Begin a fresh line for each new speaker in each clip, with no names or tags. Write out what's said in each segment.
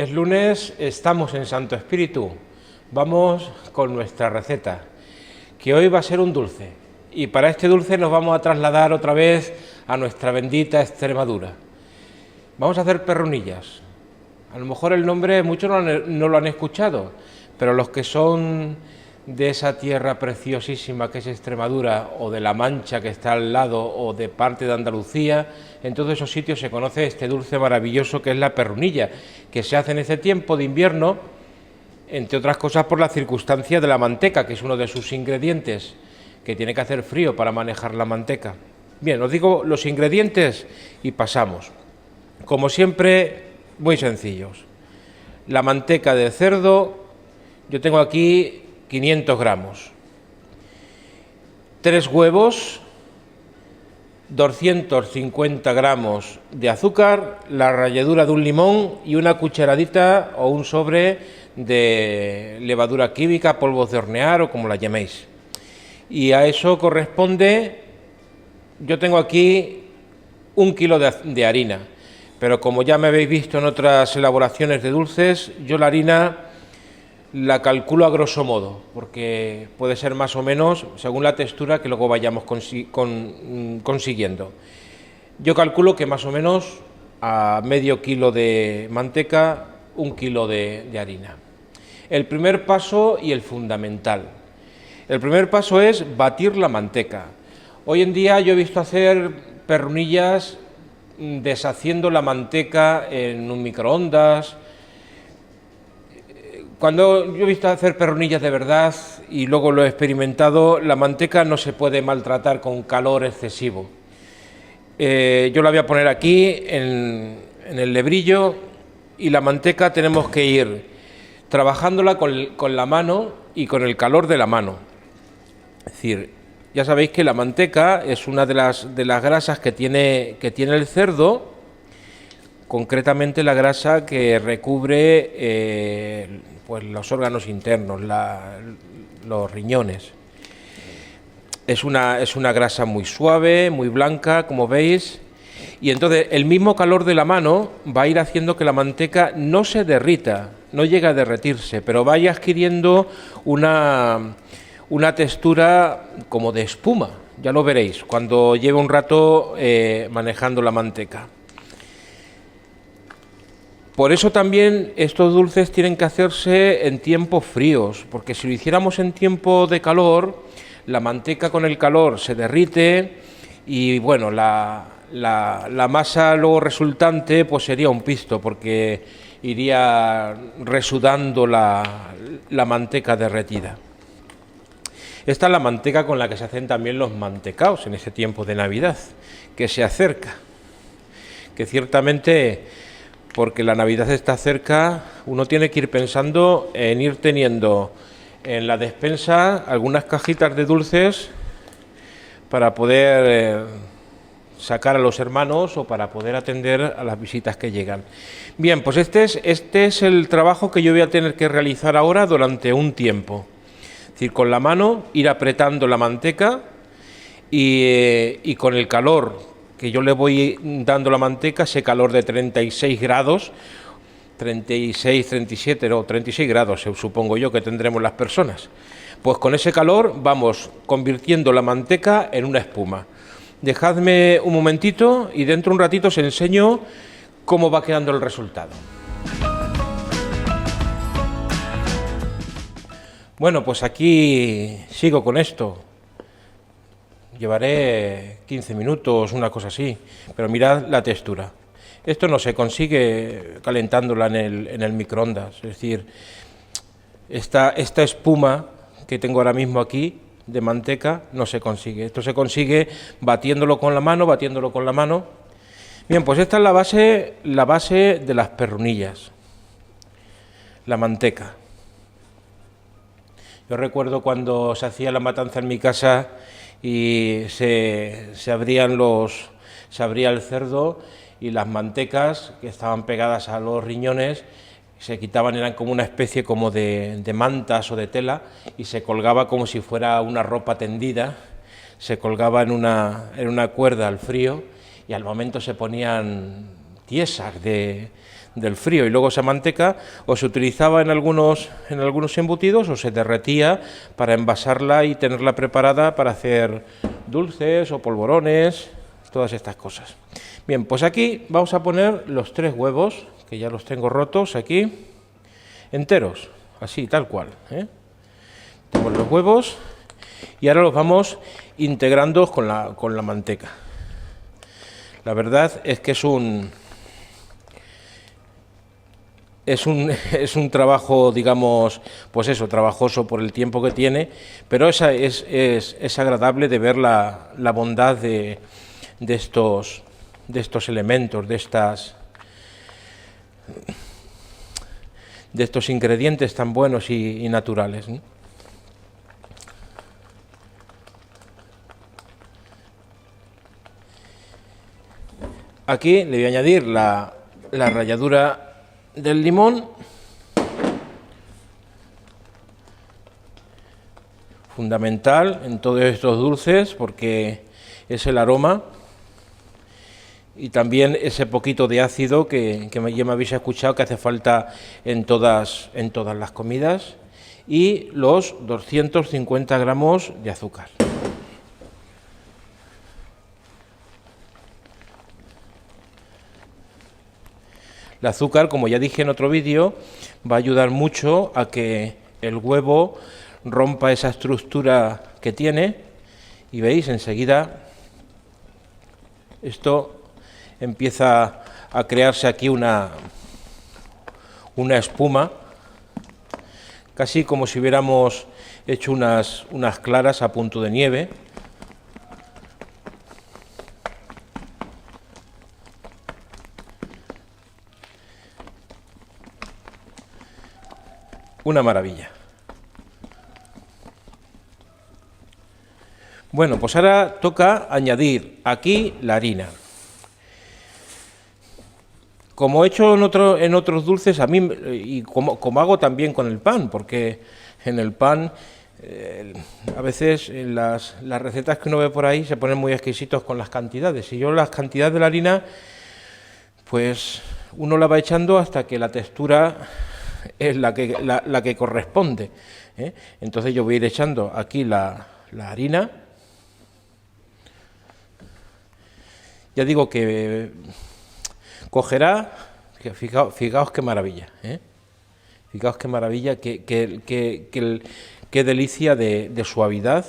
Es lunes, estamos en Santo Espíritu. Vamos con nuestra receta, que hoy va a ser un dulce. Y para este dulce nos vamos a trasladar otra vez a nuestra bendita Extremadura. Vamos a hacer perrunillas. A lo mejor el nombre muchos no lo han escuchado, pero los que son de esa tierra preciosísima que es Extremadura, o de La Mancha que está al lado, o de parte de Andalucía, en todos esos sitios se conoce este dulce maravilloso que es la perrunilla, que se hace en ese tiempo de invierno, entre otras cosas por la circunstancia de la manteca, que es uno de sus ingredientes, que tiene que hacer frío para manejar la manteca. Bien, os digo los ingredientes y pasamos. Como siempre, muy sencillos. La manteca de cerdo, yo tengo aquí 500 gramos, 3 huevos, 250 gramos de azúcar, la ralladura de un limón y una cucharadita o un sobre de levadura química, polvos de hornear o como la llaméis. Y a eso corresponde, yo tengo aquí 1 kilo de harina, pero como ya me habéis visto en otras elaboraciones de dulces, yo la harina la calculo a grosso modo, porque puede ser más o menos según la textura que luego vayamos consiguiendo. Yo calculo que más o menos a medio kilo de manteca, 1 kilo de harina. El primer paso y el fundamental. El primer paso es batir la manteca. Hoy en día yo he visto hacer perrunillas deshaciendo la manteca en un microondas. Cuando yo he visto hacer perrunillas de verdad y luego lo he experimentado, la manteca no se puede maltratar con calor excesivo. Yo la voy a poner aquí en el lebrillo y la manteca tenemos que ir trabajándola con la mano y con el calor de la mano. Es decir, ya sabéis que la manteca es una de las grasas que tiene el cerdo, concretamente la grasa que recubre pues los órganos internos, los riñones. Es una grasa muy suave, muy blanca, como veis, y entonces el mismo calor de la mano va a ir haciendo que la manteca no se derrita, no llega a derretirse, pero vaya adquiriendo una textura como de espuma. Ya lo veréis cuando lleve un rato manejando la manteca. Por eso también estos dulces tienen que hacerse en tiempos fríos, porque si lo hiciéramos en tiempo de calor, la manteca con el calor se derrite y bueno, la masa luego resultante pues sería un pisto, porque iría resudando la manteca derretida. Esta es la manteca con la que se hacen también los mantecaos en ese tiempo de Navidad, que se acerca, que ciertamente, porque la Navidad está cerca, uno tiene que ir pensando en ir teniendo en la despensa algunas cajitas de dulces para poder sacar a los hermanos o para poder atender a las visitas que llegan. Bien, pues este es el trabajo que yo voy a tener que realizar ahora durante un tiempo. Es decir, con la mano ir apretando la manteca y con el calor que yo le voy dando la manteca, ese calor de 36 grados, 36, 37, no, 36 grados, supongo yo que tendremos las personas. Pues con ese calor vamos convirtiendo la manteca en una espuma. Dejadme un momentito y dentro de un ratito os enseño cómo va quedando el resultado. Bueno, pues aquí sigo con esto. Llevaré 15 minutos, una cosa así, pero mirad la textura. Esto no se consigue calentándola en el microondas, es decir, esta espuma que tengo ahora mismo aquí de manteca no se consigue. Esto se consigue batiéndolo con la mano. Bien, pues esta es la base de las perrunillas, la manteca. Yo recuerdo cuando se hacía la matanza en mi casa y se abría el cerdo y las mantecas que estaban pegadas a los riñones se quitaban, eran como una especie como de mantas o de tela y se colgaba como si fuera una ropa tendida, se colgaba en una cuerda al frío y al momento se ponían tiesas de del frío, y luego esa manteca o se utilizaba en algunos embutidos o se derretía para envasarla y tenerla preparada para hacer dulces o polvorones, todas estas cosas. Bien, pues aquí vamos a poner los 3 huevos, que ya los tengo rotos aquí, enteros, así, tal cual, ¿eh? Tenemos los huevos y ahora los vamos integrando con la manteca. La verdad es que es un trabajo, digamos, pues eso, trabajoso por el tiempo que tiene, pero es agradable de ver la bondad de estos elementos, de estos ingredientes tan buenos y naturales, ¿no? Aquí le voy a añadir la ralladura del limón, fundamental en todos estos dulces porque es el aroma y también ese poquito de ácido que ya me habéis escuchado que hace falta en todas las comidas, y los 250 gramos de azúcar. El azúcar, como ya dije en otro vídeo, va a ayudar mucho a que el huevo rompa esa estructura que tiene, y veis, enseguida esto empieza a crearse aquí una espuma, casi como si hubiéramos hecho unas claras a punto de nieve. Una maravilla. Bueno, pues ahora toca añadir aquí la harina. Como he hecho en otros dulces, a mí, y como hago también con el pan, porque en el pan, a veces en las recetas que uno ve por ahí se ponen muy exquisitos con las cantidades, y yo las cantidades de la harina, pues uno la va echando hasta que la textura es la que corresponde, ¿eh? Entonces yo voy a ir echando aquí la harina. Ya digo que cogerá, fijaos qué maravilla, ¿eh? Fijaos qué maravilla, qué delicia de suavidad.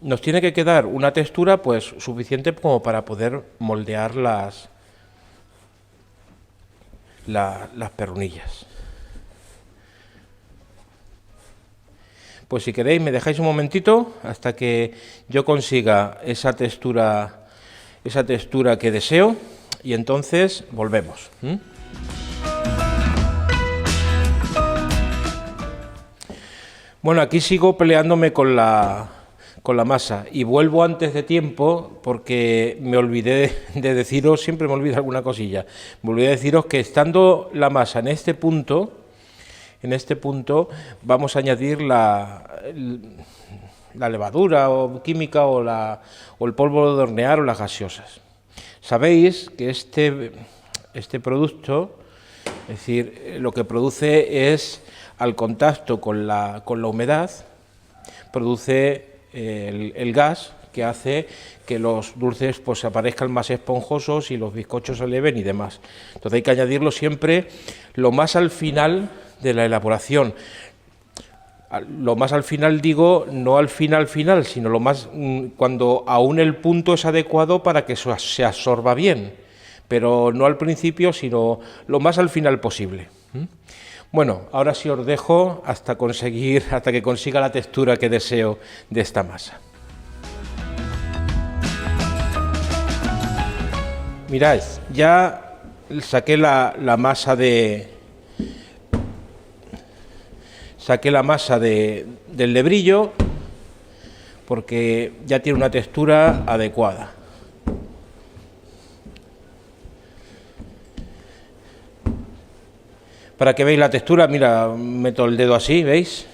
Nos tiene que quedar una textura pues suficiente como para poder moldear las perrunillas. Pues si queréis me dejáis un momentito hasta que yo consiga esa textura que deseo, y entonces volvemos. Bueno, aquí sigo peleándome con la masa, y vuelvo antes de tiempo porque me olvidé de deciros, siempre me olvido alguna cosilla, me olvidé de deciros que estando la masa en este punto vamos a añadir la levadura o química o el polvo de hornear o las gaseosas. Sabéis que este producto, es decir, lo que produce es, al contacto con la humedad, produce el gas que hace que los dulces pues aparezcan más esponjosos y los bizcochos se eleven y demás. Entonces hay que añadirlo siempre lo más al final de la elaboración. Lo más al final, digo, no al final, sino lo más cuando aún el punto es adecuado para que se absorba bien, pero no al principio, sino lo más al final posible. Bueno, ahora sí os dejo hasta que consiga la textura que deseo de esta masa. Mirad, ya saqué la masa del lebrillo, porque ya tiene una textura adecuada. Para que veáis la textura, mira, meto el dedo así, ¿veis?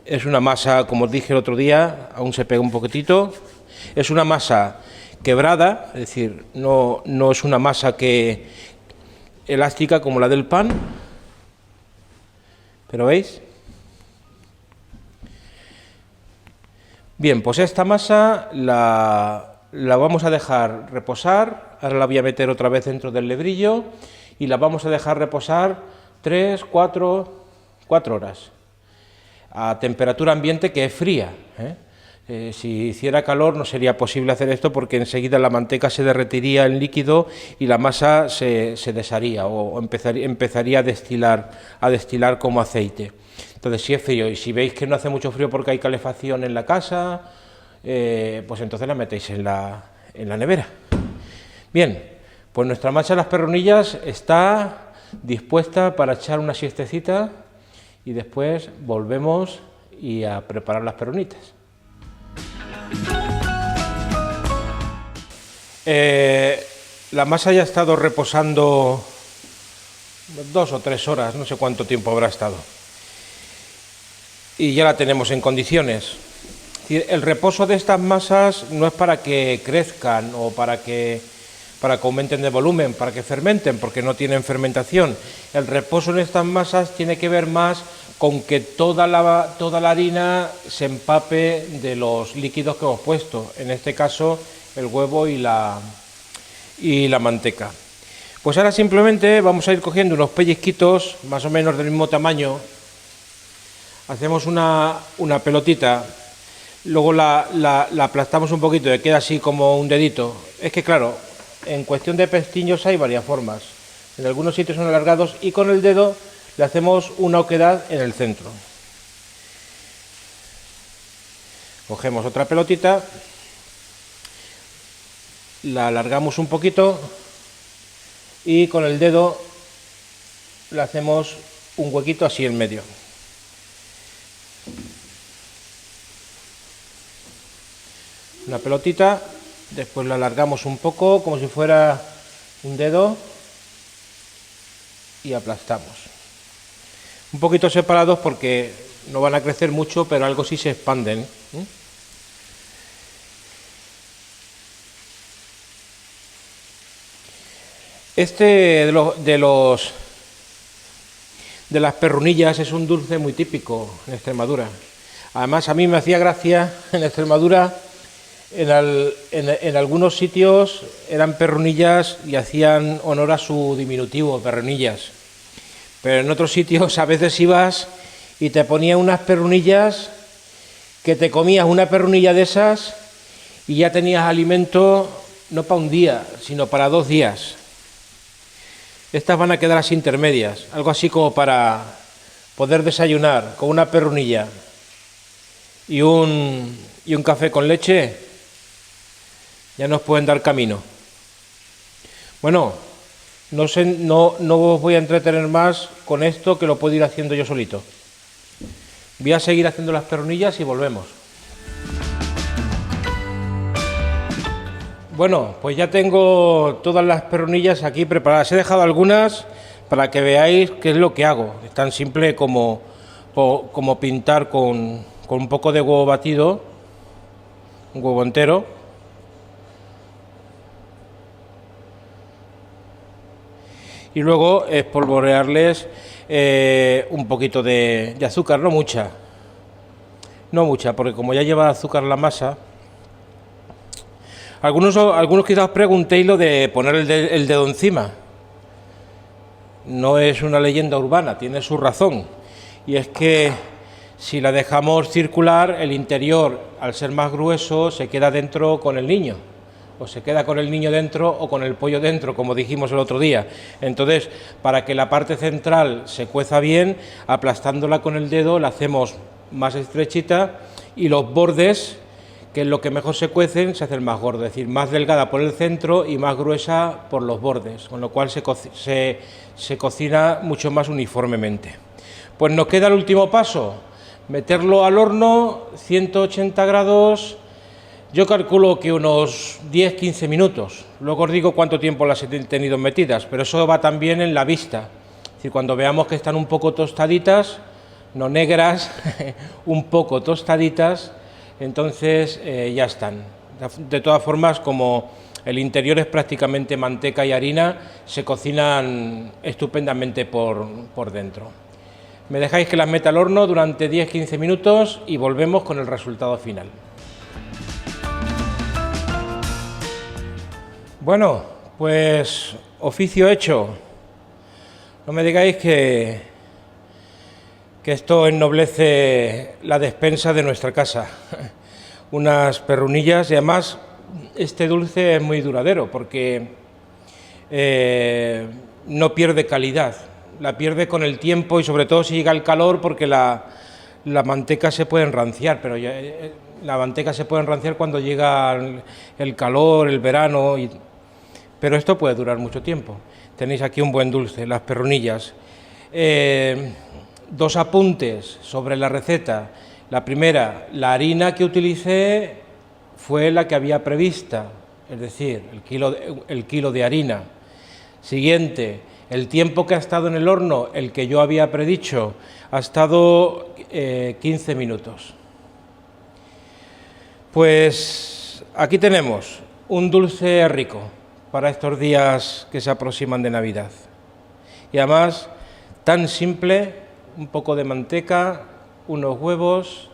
Es una masa, como os dije el otro día, aún se pega un poquitito, Es una masa quebrada, es decir, no es una masa elástica como la del pan, pero ¿veis? Bien, pues esta masa la vamos a dejar reposar, ahora la voy a meter otra vez dentro del lebrillo y la vamos a dejar reposar 3, 4 horas a temperatura ambiente, que es fría, si hiciera calor no sería posible hacer esto, porque enseguida la manteca se derretiría en líquido y la masa se desharía o empezaría a destilar como aceite. Entonces, si es frío y si veis que no hace mucho frío porque hay calefacción en la casa, pues entonces la metéis en la nevera. Bien, pues nuestra masa de las perronillas está dispuesta para echar una siestecita y después volvemos y a preparar las peronitas. La masa ya ha estado reposando 2 o 3 horas, no sé cuánto tiempo habrá estado, y ya la tenemos en condiciones. El reposo de estas masas no es para que crezcan o para que aumenten de volumen, para que fermenten, porque no tienen fermentación. El reposo en estas masas tiene que ver más con que toda la harina se empape de los líquidos que hemos puesto, en este caso el huevo y la manteca. Pues ahora simplemente vamos a ir cogiendo unos pellizquitos más o menos del mismo tamaño, hacemos una pelotita, luego la aplastamos un poquito y queda así como un dedito. Es que claro, en cuestión de pestiños hay varias formas, en algunos sitios son alargados y con el dedo le hacemos una oquedad en el centro. Cogemos otra pelotita, la alargamos un poquito y con el dedo le hacemos un huequito así en medio. Una pelotita, después la alargamos un poco como si fuera un dedo y aplastamos. Un poquito separados porque no van a crecer mucho, pero algo sí se expanden. Este de las perrunillas es un dulce muy típico en Extremadura. Además, a mí me hacía gracia en Extremadura, en algunos sitios eran perrunillas y hacían honor a su diminutivo, perrunillas. Pero en otros sitios a veces ibas y te ponían unas perrunillas que te comías una perrunilla de esas y ya tenías alimento no para un día, sino para 2 días. Estas van a quedar así intermedias, algo así como para poder desayunar con una perrunilla y un café con leche, ya nos pueden dar camino. Bueno, no os voy a entretener más con esto, que lo puedo ir haciendo yo solito. Voy a seguir haciendo las perrunillas y volvemos. Bueno, pues ya tengo todas las perrunillas aquí preparadas. He dejado algunas para que veáis qué es lo que hago. Es tan simple como pintar con un poco de huevo batido, un huevo entero. Y luego espolvorearles un poquito de azúcar, no mucha, porque como ya lleva azúcar la masa. Algunos quizás os preguntéis lo de poner el dedo encima. No es una leyenda urbana, tiene su razón. Y es que si la dejamos circular, el interior, al ser más grueso, se queda dentro con el niño. O se queda con el niño dentro o con el pollo dentro, como dijimos el otro día. Entonces, para que la parte central se cueza bien, aplastándola con el dedo, la hacemos más estrechita y los bordes, que es lo que mejor se cuecen, se hacen más gordos, es decir, más delgada por el centro y más gruesa por los bordes, con lo cual se cocina mucho más uniformemente. Pues nos queda el último paso, meterlo al horno, 180 grados, yo calculo que unos 10-15 minutos, luego os digo cuánto tiempo las he tenido metidas, pero eso va también en la vista, es decir, cuando veamos que están un poco tostaditas, no negras, un poco tostaditas, entonces ya están. De todas formas, como el interior es prácticamente manteca y harina, se cocinan estupendamente por dentro. Me dejáis que las meta al horno durante 10-15 minutos y volvemos con el resultado final. Bueno, pues oficio hecho. No me digáis que esto ennoblece la despensa de nuestra casa. Unas perrunillas, y además este dulce es muy duradero porque no pierde calidad, la pierde con el tiempo y sobre todo si llega el calor, porque la manteca se puede enranciar, pero la manteca se puede enranciar cuando llega el calor, el verano, pero esto puede durar mucho tiempo. Tenéis aquí un buen dulce, las perrunillas. Dos apuntes sobre la receta. La primera, la harina que utilicé fue la que había prevista, es decir, el kilo de harina. Siguiente, el tiempo que ha estado en el horno, el que yo había predicho, ha estado 15 minutos. Pues aquí tenemos un dulce rico para estos días que se aproximan de Navidad. Y además, tan simple, un poco de manteca, unos huevos,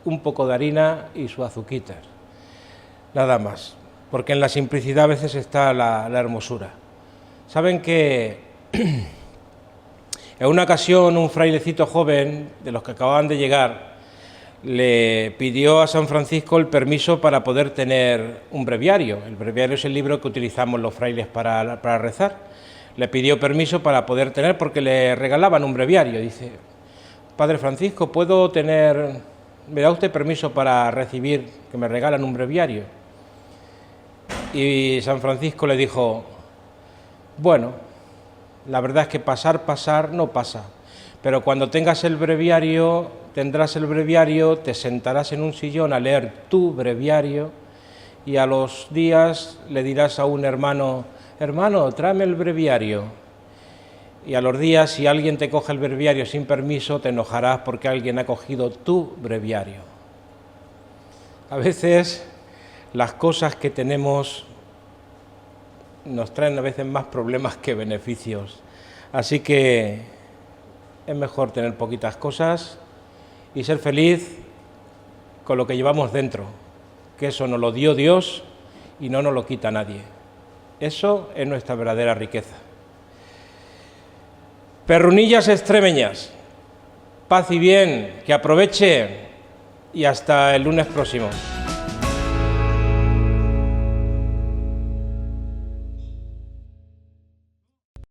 un poco de harina y su azuquitas. Nada más, porque en la simplicidad a veces está la hermosura. Saben que en una ocasión un frailecito joven, de los que acababan de llegar, le pidió a San Francisco el permiso para poder tener un breviario. El breviario es el libro que utilizamos los frailes para rezar. Le pidió permiso para poder tener, porque le regalaban un breviario. Dice: Padre Francisco, ¿me da usted permiso para recibir, que me regalan un breviario? Y San Francisco le dijo: bueno, la verdad es que pasar no pasa, pero cuando tendrás el breviario, te sentarás en un sillón a leer tu breviario y a los días le dirás a un hermano: hermano, tráeme el breviario. Y a los días, si alguien te coge el breviario sin permiso, te enojarás porque alguien ha cogido tu breviario. A veces las cosas que tenemos nos traen a veces más problemas que beneficios. Así que es mejor tener poquitas cosas y ser feliz con lo que llevamos dentro, que eso nos lo dio Dios y no nos lo quita nadie. Eso es nuestra verdadera riqueza. Perrunillas extremeñas, paz y bien, que aproveche y hasta el lunes próximo.